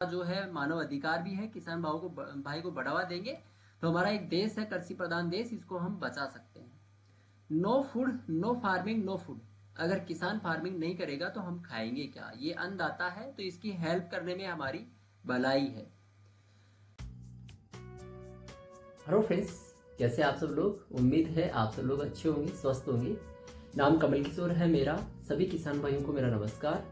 जो है मानव अधिकार भी है, किसान भाई को बढ़ावा देंगे तो हमारा एक देश है कृषि प्रधान देश, इसको हम बचा सकते हैं। No food no farming no food. अगर किसान फार्मिंग नहीं करेगा तो हम खाएंगे क्या? ये अन्नदाता है तो इसकी हेल्प करने में हमारी भलाई है। हेलो फ्रेंड्स, कैसे आप सब लोग? उम्मीद है आप सब लोग अच्छे होंगे, स्वस्थ होंगे। नाम कमल किशोर है मेरा। सभी किसान भाइयों को मेरा नमस्कार।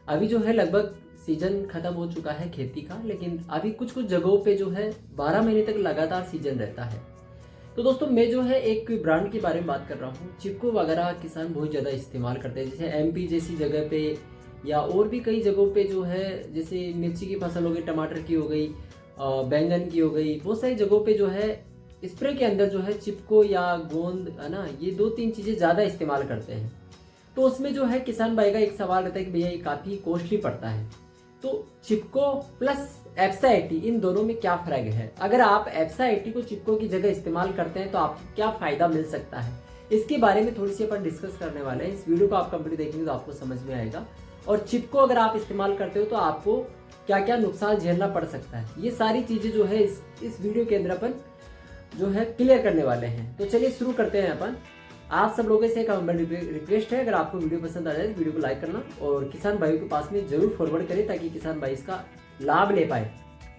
अभी जो है लगभग सीजन खत्म हो चुका है खेती का, लेकिन अभी कुछ कुछ जगहों पे जो है 12 महीने तक लगातार सीजन रहता है। तो दोस्तों मैं जो है एक ब्रांड के बारे में बात कर रहा हूँ। चिपको वगैरह किसान बहुत ज़्यादा इस्तेमाल करते हैं, जैसे एमपी जैसी जगह पे या और भी कई जगहों पे जो है, जैसे मिर्ची की फसल हो गई, टमाटर की हो गई, बैंगन की हो गई, बहुत सारी जगहों पे जो है स्प्रे के अंदर जो है चिपको या गोंद है ना, ये 2-3 चीज़ें ज़्यादा इस्तेमाल करते हैं। तो उसमें जो है किसान भाई का एक सवाल रहता है कि भैया ये काफ़ी कॉस्टली पड़ता है, तो चिपको प्लस एप्सा 80 इन दोनों में क्या फ़र्क है? अगर आप एप्सा 80 को चिपको की जगह इस्तेमाल करते हैं तो आपको क्या फ़ायदा मिल सकता है, इसके बारे में थोड़ी सी अपन डिस्कस करने वाले हैं। इस वीडियो को आप कंप्लीट देखेंगे तो आपको समझ में आएगा। और चिपको अगर आप इस्तेमाल करते हो तो आपको क्या क्या नुकसान झेलना पड़ सकता है, ये सारी चीज़ें जो है इस वीडियो के अंदर अपन जो है क्लियर करने वाले हैं। तो चलिए शुरू करते हैं अपन। आप सब लोगों से एक रिक्वेस्ट है, अगर आपको वीडियो पसंद आ जाए तो वीडियो को लाइक करना और किसान भाइयों के पास में जरूर फॉरवर्ड करें ताकि किसान भाई इसका लाभ ले पाए,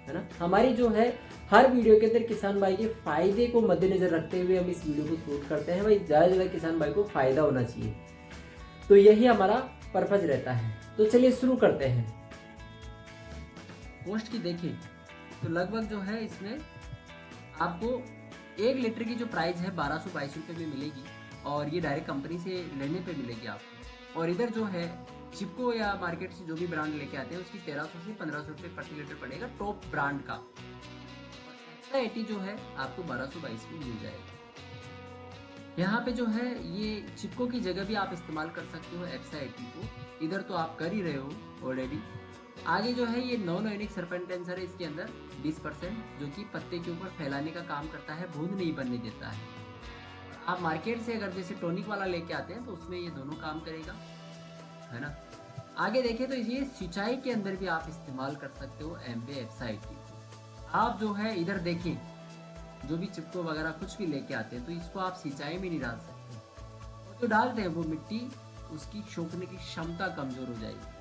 है ना। हमारी जो है हर वीडियो के अंदर किसान भाई के फायदे को मद्देनजर रखते हुए हम इस वीडियो को शूट करते हैं। भाई ज़्यादा से ज़्यादा किसान भाई को फायदा होना चाहिए, तो यही हमारा पर्पज रहता है। तो चलिए शुरू करते हैं। कॉस्ट की देखें तो लगभग जो है इसमें आपको 1 लीटर की जो प्राइस है 1222 रुपये में मिलेगी, और ये डायरेक्ट कंपनी से लेने पे मिलेगी आपको। और इधर जो है चिपको या मार्केट से जो भी ब्रांड लेके आते हैं उसकी 1300 से 1500 रुपये प्रति लीटर पड़ेगा टॉप ब्रांड का। एक्स्ट्रा 80 जो है आपको 1222 में मिल जाएगा। यहाँ पे जो है ये चिपको की जगह भी आप इस्तेमाल कर सकते हो एक्स्ट्रा 80 को। इधर तो आप कर ही रहे हो ऑलरेडी। आगे जो है ये नॉन आयोनिक सरफेक्टेंसर है इसके अंदर 20%, जो कि पत्ते के ऊपर फैलाने का काम करता है, बूंद नहीं बनने देता है। आप मार्केट से अगर जैसे टॉनिक वाला लेके आते हैं तो उसमें ये दोनों काम करेगा, है ना। आगे देखें तो ये सिंचाई के अंदर भी आप इस्तेमाल कर सकते हो एमपी एक्सा 80 को। आप जो है इधर देखें, जो भी चिपको वगैरह कुछ भी लेके आते हैं तो इसको आप सिंचाई में नहीं डाल सकते, और जो डालते हैं वो मिट्टी उसकी सोखने की क्षमता कमजोर हो जाएगी,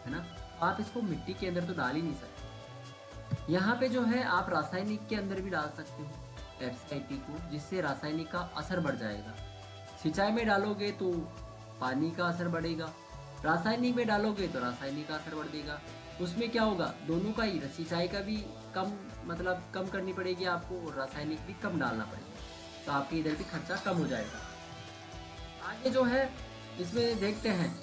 है ना। आप इसको मिट्टी के अंदर तो डाल ही नहीं सकते। यहाँ पे जो है आप रासायनिक के अंदर भी डाल सकते हो एप्सा 80 को, जिससे रासायनिक का असर बढ़ जाएगा। सिंचाई में डालोगे तो पानी का असर बढ़ेगा, रासायनिक में डालोगे तो रासायनिक का असर बढ़ देगा। उसमें क्या होगा, दोनों का ही, सिंचाई का भी कम करनी पड़ेगी आपको और रासायनिक भी कम डालना पड़ेगा, तो आपके इधर भी खर्चा कम हो जाएगा। आगे जो है इसमें देखते हैं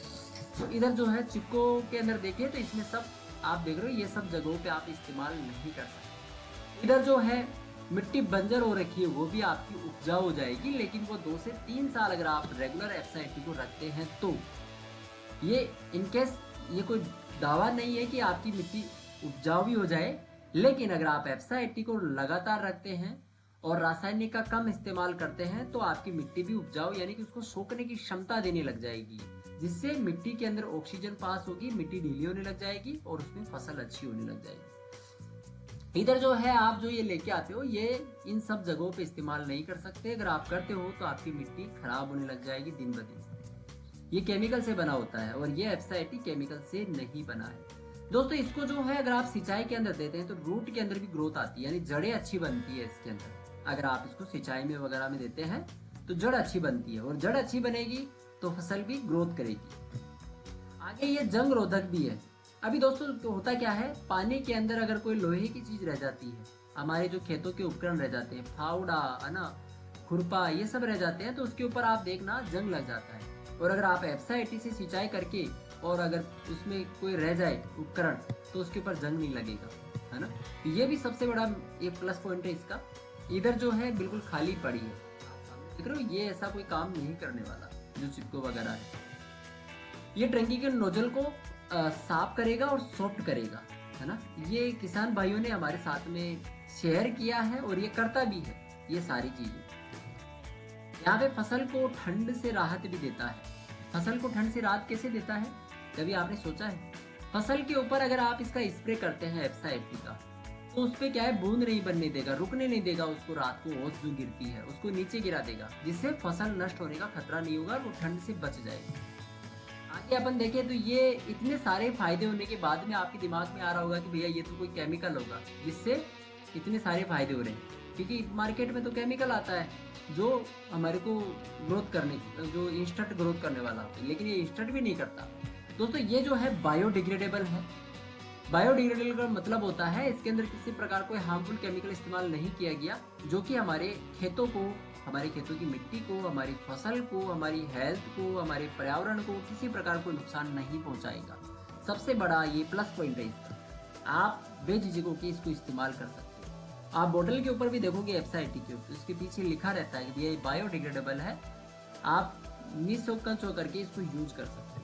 तो इधर जो है चिपको के अंदर देखें तो इसमें सब आप देख रहे हो, ये सब जगहों पे आप इस्तेमाल नहीं कर सकते। इधर जो है मिट्टी बंजर हो रखी है, वो भी आपकी उपजाऊ हो जाएगी, लेकिन वो 2 से 3 साल अगर आप रेगुलर एप्सा 80 को रखते हैं तो ये इनकेस ये कोई दावा नहीं है कि आपकी मिट्टी उपजाऊ भी हो जाए, लेकिन अगर आप एप्सा 80 को लगातार रखते हैं और रासायनिक का कम इस्तेमाल करते हैं तो आपकी मिट्टी भी उपजाऊ यानी कि उसको सोखने की क्षमता देने लग जाएगी, जिससे मिट्टी के अंदर ऑक्सीजन पास होगी, मिट्टी ढीली होने लग जाएगी और उसमें फसल अच्छी होने लग जाएगी। इधर जो है आप जो ये लेके आते हो ये इन सब जगहों पे इस्तेमाल नहीं कर सकते। अगर आप करते हो तो आपकी मिट्टी खराब होने लग जाएगी दिन ब दिन। ये केमिकल से बना होता है और ये एप्सा 80 केमिकल से नहीं बना है। दोस्तों इसको जो है अगर आप सिंचाई के अंदर देते हैं तो रूट के अंदर भी ग्रोथ आती है, यानी जड़ें अच्छी बनती है इसके अंदर। अगर आप इसको सिंचाई में वगैरह में देते हैं तो जड़ अच्छी बनती है, और जड़ अच्छी बनेगी तो फसल भी ग्रोथ करेगी। आगे ये जंग रोधक भी है। अभी दोस्तों तो होता क्या है, पानी के अंदर अगर कोई लोहे की चीज रह जाती है, हमारे जो खेतों के उपकरण रह जाते हैं, फावड़ा है ना, खुरपा, ये सब रह जाते हैं, तो उसके ऊपर आप देखना जंग लग जाता है। और अगर आप एप्सा 80 से सिंचाई करके और अगर उसमें कोई रह जाए उपकरण तो उसके ऊपर जंग नहीं लगेगा, है ना। ये भी सबसे बड़ा एक प्लस पॉइंट है इसका। इधर जो है बिल्कुल खाली पड़ी है, देख रहे हो, ये ऐसा कोई काम नहीं करने वाला जो चिपको वगैरह है। ये टंकी के नोजल को साफ करेगा और सॉफ्ट करेगा, है ना। ये किसान भाइयों ने हमारे साथ में शेयर किया है और ये करता भी है ये सारी चीजें। यहाँ पे फसल को ठंड से राहत भी देता है। फसल को ठंड से राहत कैसे देता है, कभी आपने सोचा है? फसल के ऊपर अगर आप इसका स्प्रे करते हैं एफसाइटी का, तो उस पे क्या है, बूंद नहीं बनने देगा, रुकने नहीं देगा उसको, रात को ओस जो गिरती है उसको नीचे गिरा देगा, जिससे फसल नष्ट होने का खतरा नहीं होगा, वो ठंड से बच जाएगी। आगे अपन देखें तो ये इतने सारे फायदे होने के बाद में आपके दिमाग में आ रहा होगा कि भैया ये तो कोई केमिकल होगा जिससे इतने सारे फायदे हो रहे हैं, क्योंकि मार्केट में तो केमिकल आता है जो हमारे को ग्रोथ करने, जो इंस्टेंट ग्रोथ करने वाला होता है, लेकिन ये इंस्टेंट भी नहीं करता। दोस्तों ये जो है बायोडिग्रेडेबल है। बायोडिग्रेडेबल का मतलब होता है इसके अंदर किसी प्रकार कोई हार्मफुल केमिकल इस्तेमाल नहीं किया गया, जो कि हमारे खेतों को, हमारे खेतों की मिट्टी को, हमारी फसल को, हमारी हेल्थ को, हमारे पर्यावरण को किसी प्रकार कोई नुकसान नहीं पहुंचाएगा। सबसे बड़ा ये प्लस पॉइंट है इसका। आप बेझिझक होकर इसको इस्तेमाल कर सकते हो। आप बोतल के ऊपर भी देखोगे एफसाइटी के ऊपर, इसके पीछे लिखा रहता है कि ये बायोडिग्रेडेबल है, आप निःसंकोच होकर के इसको यूज कर सकते हैं।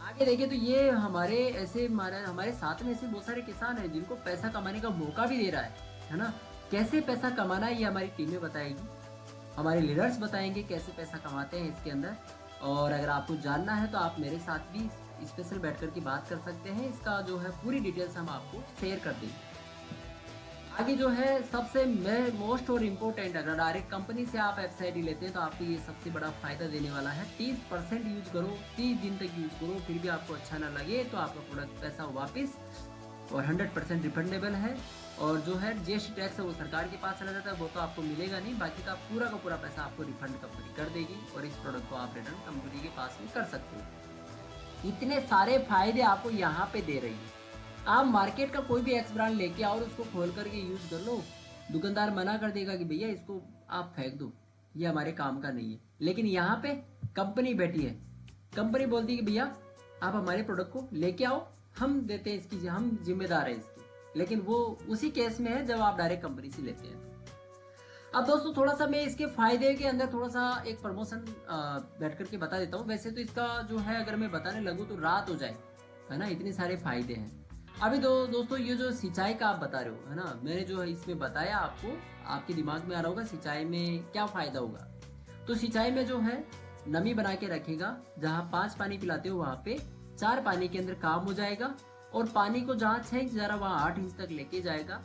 आगे देखिए तो ये हमारे साथ में ऐसे बहुत सारे किसान हैं जिनको पैसा कमाने का मौका भी दे रहा है ना। कैसे पैसा कमाना है ये हमारी टीमें बताएगी, हमारे लीडर्स बताएंगे कैसे पैसा कमाते हैं इसके अंदर। और अगर आपको जानना है तो आप मेरे साथ भी स्पेशल बैठ कर के बात कर सकते हैं, इसका जो है पूरी डिटेल्स हम आपको शेयर कर देंगे। आगे जो है सबसे मोस्ट और इम्पोर्टेंट, अगर डायरेक्ट कंपनी से आप एफसाइटी लेते हैं तो आपको ये सबसे बड़ा फायदा देने वाला है। 30% यूज करो, 30 दिन तक यूज करो, फिर भी आपको अच्छा ना लगे तो आपका प्रोडक्ट पैसा वापस, और 100% रिफंडेबल है। और जो है जीएसटी टैक्स है वो सरकार के पास चला जाता है, वो तो आपको मिलेगा नहीं, बाकी का पूरा पैसा आपको रिफंड कंपनी कर देगी और इस प्रोडक्ट को आप रिटर्न कंपनी के पास में कर सकते हो। इतने सारे फायदे आपको यहाँ पे दे रही है। आप मार्केट का कोई भी एक्स ब्रांड लेके आओ और उसको खोल करके यूज कर लो, दुकानदार मना कर देगा कि भैया इसको आप फेंक दो, ये हमारे काम का नहीं है। लेकिन यहाँ पे कंपनी बैठी है, कंपनी बोलती है कि भैया आप हमारे प्रोडक्ट को लेके आओ, हम देते हैं इसकी, हम जिम्मेदार है इसकी। लेकिन वो उसी केस में है जब आप डायरेक्ट कंपनी से लेते हैं। अब दोस्तों थोड़ा सा मैं इसके फायदे के अंदर थोड़ा सा एक प्रमोशन बैठ करके बता देता हूँ। वैसे तो इसका जो है अगर मैं बताने लगूँ तो रात हो जाए, है ना, इतने सारे फायदे हैं। अभी दोस्तों ये जो सिंचाई का आप बता रहे हो, है ना, मैंने जो है इसमें बताया आपको, आपके दिमाग में आ रहा होगा सिंचाई में क्या फायदा होगा। तो सिंचाई में जो है नमी बना के रखेगा, जहाँ 5 पानी पिलाते हो वहाँ पे 4 पानी के अंदर काम हो जाएगा, और पानी को जहाँ 6 इंच जा रहा वहाँ 8 इंच तक लेके जाएगा।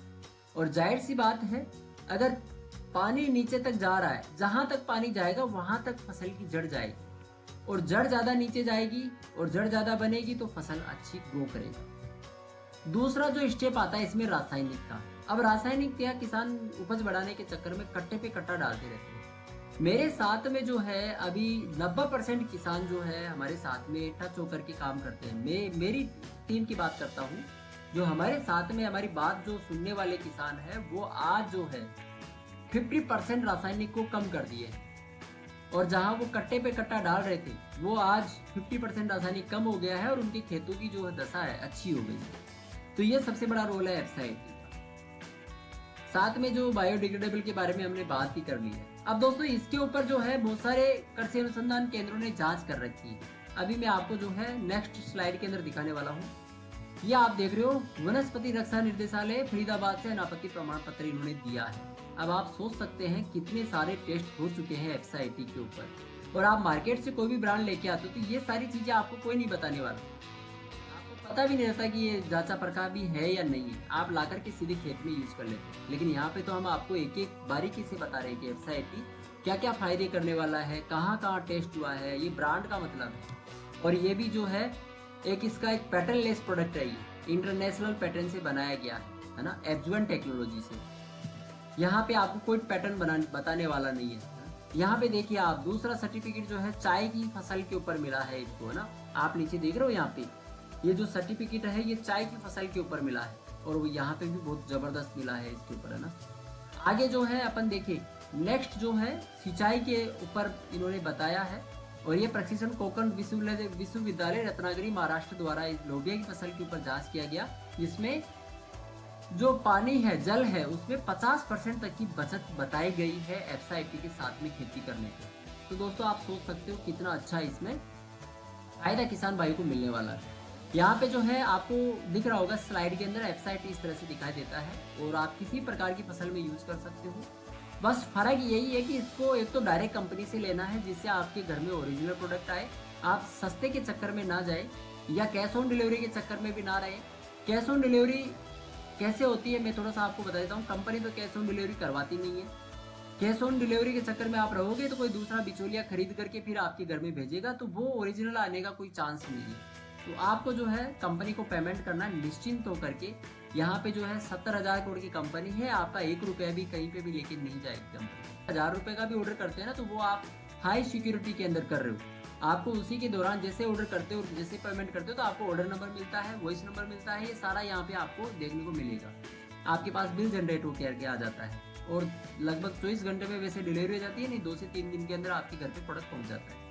और जाहिर सी बात है अगर पानी नीचे तक जा रहा है, जहां तक पानी जाएगा वहां तक फसल की जड़ जाएगी, और जड़ ज्यादा नीचे जाएगी और जड़ ज्यादा बनेगी तो फसल अच्छी ग्रो करेगा। दूसरा जो स्टेप आता है इसमें रासायनिक का। अब रासायनिक क्या, किसान उपज बढ़ाने के चक्कर में कट्टे पे कट्टा डालते रहते हैं। मेरे साथ में जो है अभी 90% किसान जो है हमारे साथ में टच होकर के काम करते हैं। मैं मेरी टीम की बात करता हूँ, जो हमारे साथ में हमारी बात जो सुनने वाले किसान है वो आज जो है 50% रासायनिक को कम कर दिए, और जहां वो कट्टे पे कट्टा डाल रहे थे वो आज 50% रासायनिक कम हो गया है, और उनकी खेतों की जो दशा है अच्छी हो गई है। तो ये सबसे बड़ा रोल है एफसाइटी का। साथ में जो बायोडिग्रेडेबल के बारे में हमने बात ही कर ली है। अब दोस्तों इसके ऊपर जो है बहुत सारे कृषि अनुसंधान केंद्रों ने जांच कर रखी है। अभी मैं आपको जो है नेक्स्ट स्लाइड के अंदर दिखाने वाला हूँ। ये आप देख रहे हो वनस्पति रक्षा निर्देशालय फरीदाबाद से अनापत्ति प्रमाण पत्र इन्होंने दिया है। अब आप सोच सकते हैं कितने सारे टेस्ट हो चुके हैं एफसाइटी के ऊपर, और आप मार्केट से कोई भी ब्रांड लेके आते हो तो ये सारी चीजें आपको कोई नहीं बताने वाला, आपको पता भी नहीं रहता कि ये जांचा परखा भी है या नहीं है। आप लाकर के सीधे खेत में यूज कर लेते हैं। लेकिन यहाँ पे तो हम आपको एक एक बारीकी से बता रहे हैं कि एफसाइटी क्या क्या फायदे करने वाला है, कहाँ कहाँ टेस्ट हुआ है, ये ब्रांड का मतलब है। और ये भी जो है एक इसका एक पैटर्न लेस प्रोडक्ट है, ये इंटरनेशनल पैटर्न से बनाया गया है ना, एब्जुएंट टेक्नोलॉजी से। यहाँ पे आपको कोई पैटर्न बताने वाला नहीं है। यहाँ पे देखिए आप, दूसरा सर्टिफिकेट जो है चाय की फसल के ऊपर मिला है इसको, है ना, आप नीचे देख रहे हो यहाँ पे ये जो सर्टिफिकेट है ये चाय की फसल के ऊपर मिला है, और वो यहाँ पे भी बहुत जबरदस्त मिला है इसके ऊपर, है ना। आगे जो है अपन देखिए नेक्स्ट जो है सिंचाई के ऊपर इन्होंने बताया है, और ये प्रशिक्षण कोकण विश्वविद्यालय रत्नागिरी महाराष्ट्र द्वारा इस लोबिया की फसल के ऊपर जांच किया गया, जिसमें जो पानी है, जल है, उसमें 50% तक की बचत बताई गई है एफसाइटी के साथ में खेती करने के। तो दोस्तों आप सोच सकते हो कितना अच्छा इसमें फायदा किसान भाई को मिलने वाला है। यहाँ पे जो है आपको दिख रहा होगा स्लाइड के अंदर एफसाइटी इस तरह से दिखाई देता है, और आप किसी प्रकार की फसल में यूज कर सकते हो। बस फर्क यही है कि इसको एक तो डायरेक्ट कंपनी से लेना है जिससे आपके घर में ओरिजिनल प्रोडक्ट आए, आप सस्ते के चक्कर में ना जाए, या कैश ऑन डिलीवरी के चक्कर में भी ना रहे। कैश ऑन डिलीवरी कैसे होती है मैं थोड़ा सा आपको बता देता हूँ। कंपनी तो कैश ऑन डिलीवरी करवाती नहीं है। कैश ऑन डिलीवरी के चक्कर में आप रहोगे तो कोई दूसरा बिचौलिया खरीद करके फिर आपके घर में भेजेगा, तो वो ओरिजिनल आने का कोई चांस नहीं है। तो आपको जो है कंपनी को पेमेंट करना निश्चिंत होकर के। यहाँ पे जो है 70,000 करोड़ की कंपनी है, आपका 1 रुपया भी कहीं पे भी लेके नहीं जाएगी कंपनी। 1000 रुपये का भी ऑर्डर करते हैं ना, तो वो आप हाई सिक्योरिटी के अंदर कर रहे हो। आपको उसी के दौरान जैसे ऑर्डर करते हो, जैसे पेमेंट करते हो, तो आपको ऑर्डर नंबर मिलता है, वॉइस नंबर मिलता है, ये सारा यहाँ पे आपको देखने को मिलेगा। आपके पास बिल जनरेट होकर के आ जाता है और लगभग 24 घंटे में वैसे डिलीवरी हो जाती है, नहीं 2 से 3 दिन के अंदर आपके घर पे प्रोडक्ट पहुंच जाता है।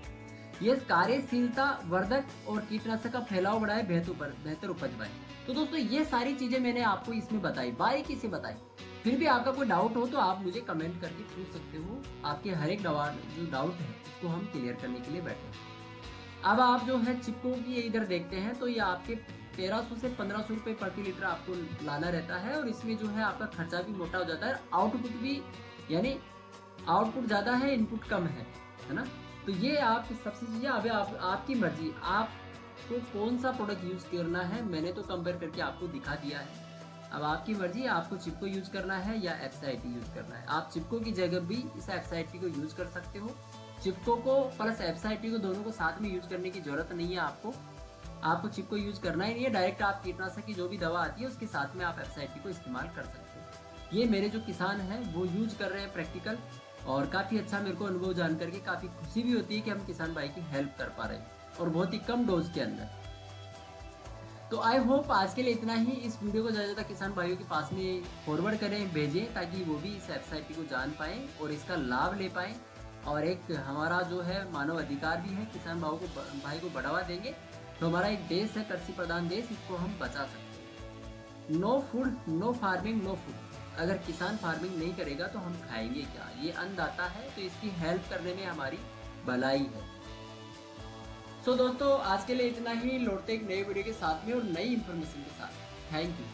ये कार्यशीलता वर्धक और कीटनाशक का फैलाव बढ़ाए, बेहतर उपज पाए। तो दोस्तों ये सारी चीजें मैंने आपको इसमें बताई, बारीकी से बताई। फिर भी आपका कोई डाउट हो तो आप मुझे कमेंट करके पूछ सकते हो। आपके हर एक जो डाउट है उसको हम क्लियर करने के लिए बैठे हैं। अब आप जो है चिपको की इधर देखते हैं तो ये आपके 1300 से 1500 रुपये प्रति लीटर आपको लाना रहता है, और इसमें जो है आपका खर्चा भी मोटा हो जाता है, आउटपुट भी, यानी आउटपुट ज़्यादा है, इनपुट कम है ना। तो ये आप सबसे चीज़ें अब आपकी मर्जी, आपको कौन सा प्रोडक्ट यूज़ करना है, मैंने तो कंपेयर करके आपको दिखा दिया है। अब आपकी मर्जी, आपको चिपको यूज़ करना है या एक्साइटी यूज़ करना है। आप चिपको की जगह भी इस एक्साइटी को यूज़ कर सकते हो। चिपको को प्लस एफसाइटी को दोनों को साथ में यूज़ करने की ज़रूरत नहीं है। आपको चिपको यूज़ करना ही नहीं है। डायरेक्ट आप कीटनाशक की जो भी दवा आती है उसके साथ में आप एफसाइटी को इस्तेमाल कर सकते हो। ये मेरे जो किसान हैं वो यूज कर रहे हैं प्रैक्टिकल, और काफ़ी अच्छा मेरे को अनुभव जान करके काफ़ी खुशी भी होती है कि हम किसान भाई की हेल्प कर पा रहे हैं, और बहुत ही कम डोज के अंदर। तो आई होप आज के लिए इतना ही। इस वीडियो को ज़्यादा से ज़्यादा किसान भाइयों के पास में फॉरवर्ड करें, भेजें, ताकि वो भी इस एफसाइटी को जान पाएँ और इसका लाभ ले पाएँ। और एक हमारा जो है मानव अधिकार भी है, किसान भाई को बढ़ावा देंगे तो हमारा एक देश है, कृषि प्रधान देश, इसको हम बचा सकते हैं। No food, no farming, no food. अगर किसान फार्मिंग नहीं करेगा तो हम खाएंगे क्या? ये अन्नदाता है, तो इसकी हेल्प करने में हमारी भलाई है। सो दोस्तों आज के लिए इतना ही। लौटते एक नए वीडियो के साथ में और नई इन्फॉर्मेशन के साथ। Thank you.